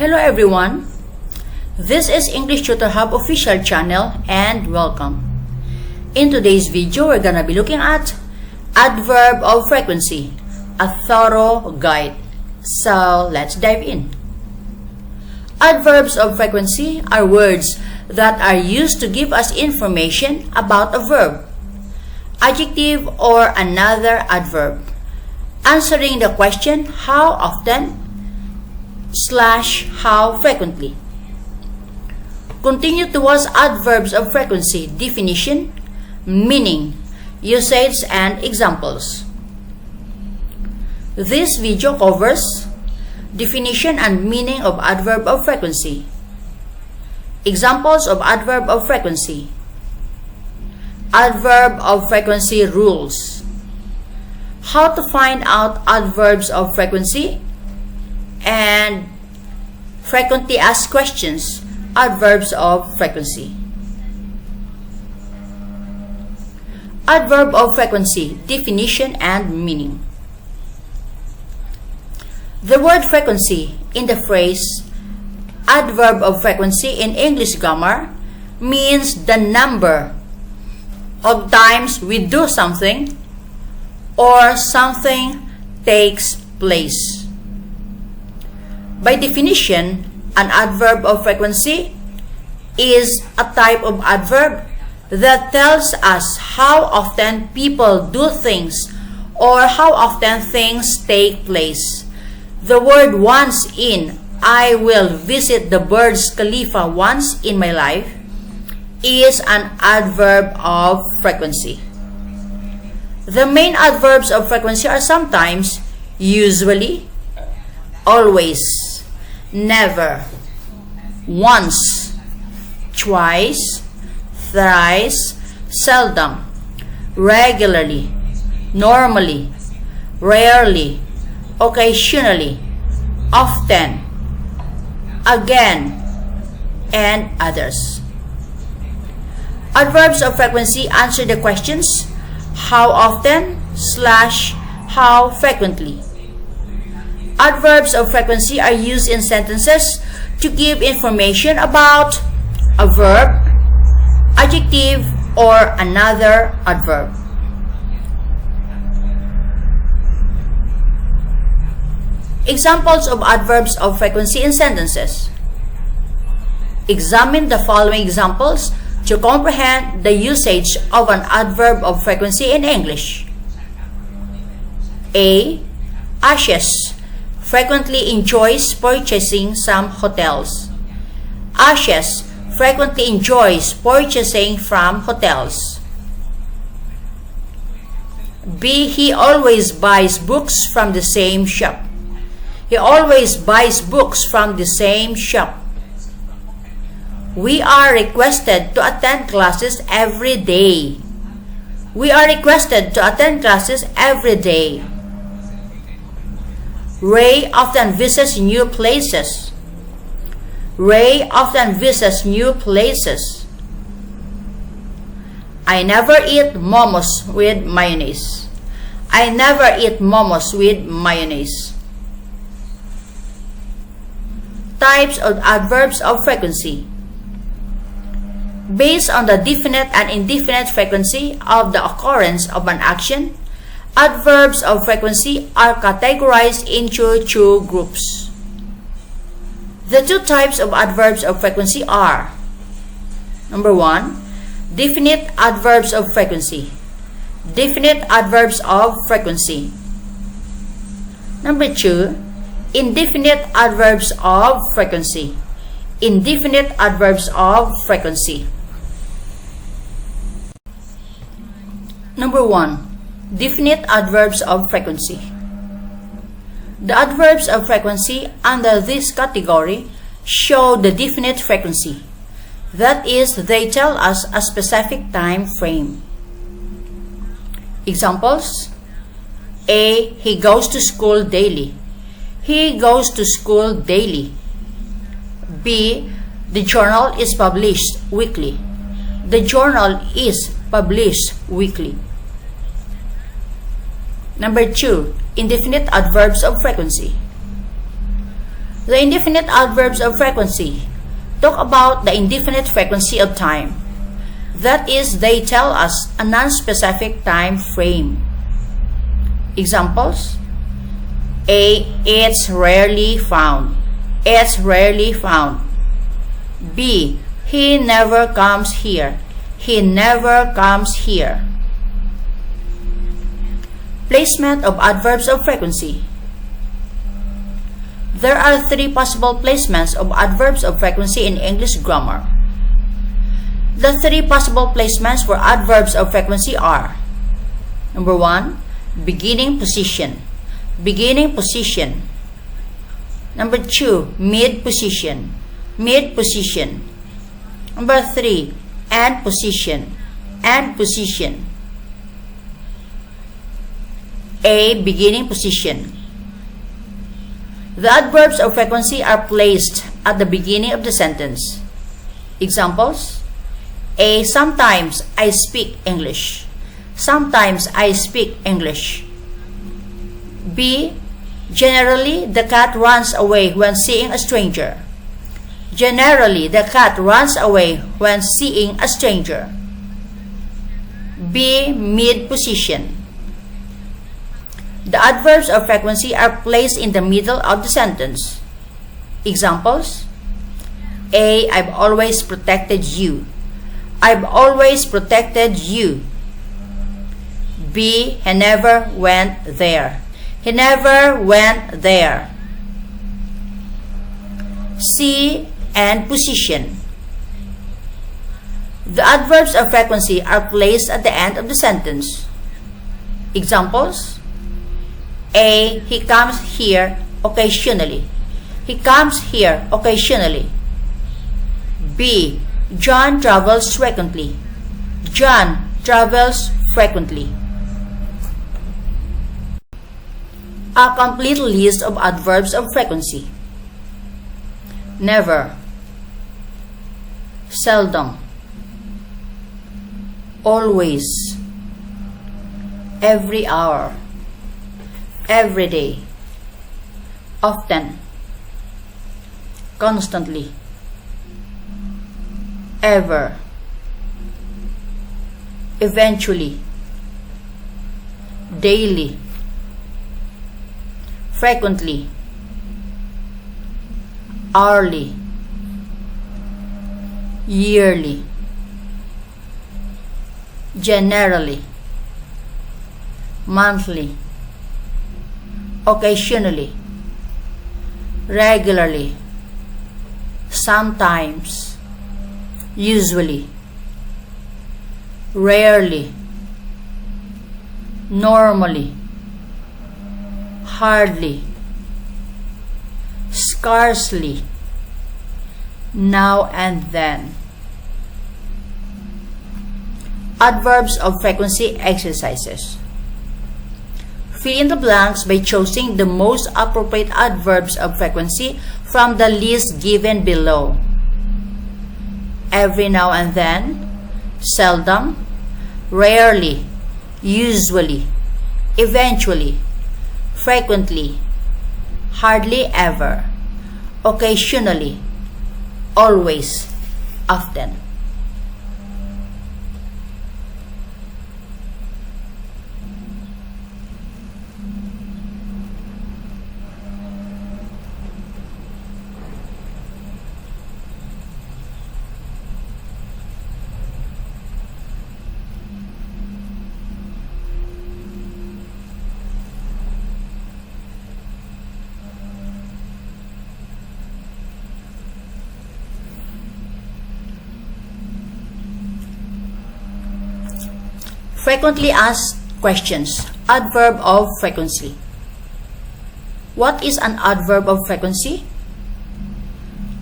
Hello everyone, this is English Tutor Hub official channel and welcome. In today's video, we're gonna be looking at adverb of frequency, a thorough guide. So let's dive in. Adverbs of frequency are words that are used to give us information about a verb, adjective, or another adverb, answering the question how often / how frequently. Continue towards adverbs of frequency, definition, meaning, usage, and examples. This video covers definition and meaning of adverb of frequency, examples of adverb of frequency, adverb of frequency rules, how to find out adverbs of frequency, and frequently asked questions, adverbs of frequency. Adverb of frequency, definition and meaning. The word frequency in the phrase adverb of frequency in English grammar means the number of times we do something or something takes place. By definition, an adverb of frequency is a type of adverb that tells us how often people do things or how often things take place. The word once in I will visit the Burj Khalifa once in my life is an adverb of frequency. The main adverbs of frequency are sometimes, usually, always, never, once, twice, thrice, seldom, regularly, normally, rarely, occasionally, often, again, and others. Adverbs of frequency answer the questions how often / how frequently. Adverbs of frequency are used in sentences to give information about a verb, adjective, or another adverb. Examples of adverbs of frequency in sentences. Examine the following examples to comprehend the usage of an adverb of frequency in English. A. Ashes frequently enjoys purchasing some hotels. Ashes frequently enjoys purchasing from hotels. B. He always buys books from the same shop. He always buys books from the same shop. We are requested to attend classes every day. We are requested to attend classes every day. Ray often visits new places. Ray often visits new places. I never eat momos with mayonnaise. I never eat momos with mayonnaise. Types of adverbs of frequency. Based on the definite and indefinite frequency of the occurrence of an action, adverbs of frequency are categorized into two groups. The two types of adverbs of frequency are: number 1, definite adverbs of frequency. Definite adverbs of frequency. Number 2, indefinite adverbs of frequency. Indefinite adverbs of frequency. Number 1, definite adverbs of frequency. The adverbs of frequency under this category show the definite frequency. That is, they tell us a specific time frame. Examples: A. He goes to school daily. He goes to school daily. B. The journal is published weekly. The journal is published weekly. Number 2, indefinite adverbs of frequency. The indefinite adverbs of frequency talk about the indefinite frequency of time. That is, they tell us a non-specific time frame. Examples: A. It's rarely found. It's rarely found. B. He never comes here. He never comes here. Placement of adverbs of frequency. There are 3 possible placements of adverbs of frequency in English grammar. The 3 possible placements for adverbs of frequency are: number 1, beginning position. Beginning position. Number 2, mid position. Mid position. Number 3, end position. End position. A. Beginning position. The adverbs of frequency are placed at the beginning of the sentence. Examples: A. Sometimes I speak English. Sometimes I speak English. B. Generally, the cat runs away when seeing a stranger. Generally, the cat runs away when seeing a stranger. B. Mid position. The adverbs of frequency are placed in the middle of the sentence. Examples: A. I've always protected you. I've always protected you. B. He never went there. He never went there. C. End position. The adverbs of frequency are placed at the end of the sentence. Examples: A. He comes here occasionally. He comes here occasionally. B. John travels frequently. John travels frequently. A complete list of adverbs of frequency. Never. Seldom. Always. Every hour. Every day. Often. Constantly. Ever. Eventually. Daily. Frequently. Hourly. Yearly. Generally. Monthly. Occasionally. Regularly. Sometimes. Usually. Rarely. Normally. Hardly. Scarcely. Now and then. Adverbs of frequency exercises. Fill in the blanks by choosing the most appropriate adverbs of frequency from the list given below. Every now and then, seldom, rarely, usually, eventually, frequently, hardly ever, occasionally, always, often. Frequently asked questions. Adverb of frequency. What is an adverb of frequency?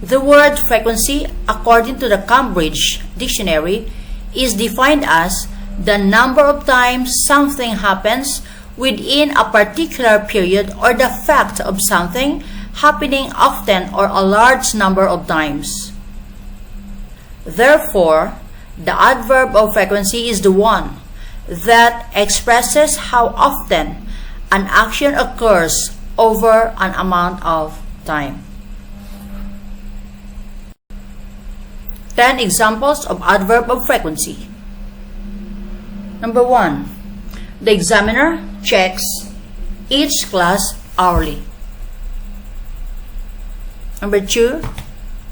The word frequency, according to the Cambridge Dictionary, is defined as the number of times something happens within a particular period, or the fact of something happening often or a large number of times. Therefore, the adverb of frequency is the one that expresses how often an action occurs over an amount of time. 10 examples of adverb of frequency. Number 1. The examiner checks each class hourly. Number 2.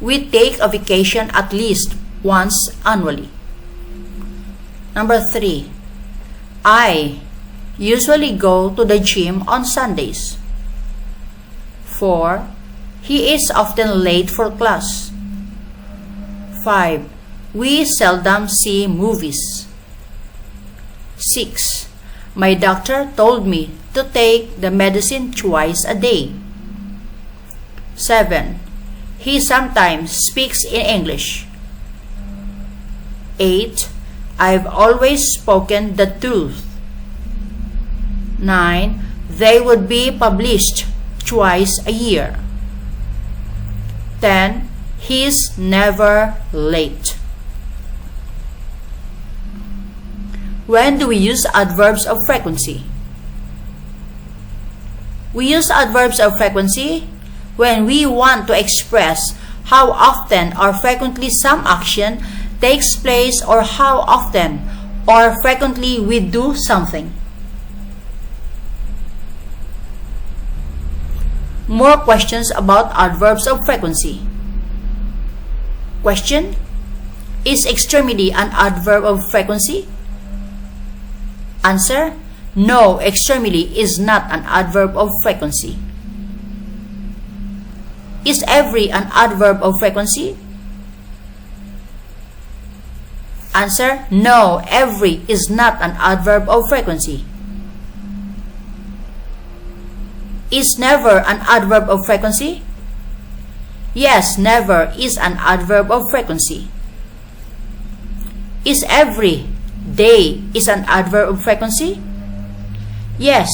We take a vacation at least once annually. Number 3. I usually go to the gym on Sundays. 4. He is often late for class. 5. We seldom see movies. 6. My doctor told me to take the medicine twice a day. 7. He sometimes speaks in English. 8. I've always spoken the truth. 9. They would be published twice a year. 10. He's never late. When do we use adverbs of frequency? We use adverbs of frequency when we want to express how often or frequently some action takes place or how often or frequently we do something. More questions about adverbs of frequency. Question: Is extremity an adverb of frequency? Answer: No, extremity is not an adverb of frequency. Is every an adverb of frequency? Answer: No, every is not an adverb of frequency. Is never an adverb of frequency? Yes, never is an adverb of frequency. Is every day is an adverb of frequency? Yes,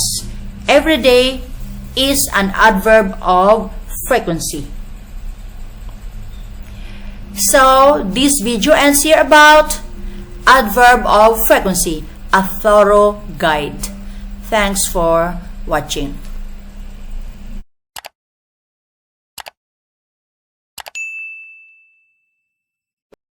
every day is an adverb of frequency. So, this video ends here about adverb of frequency, a thorough guide. Thanks for watching.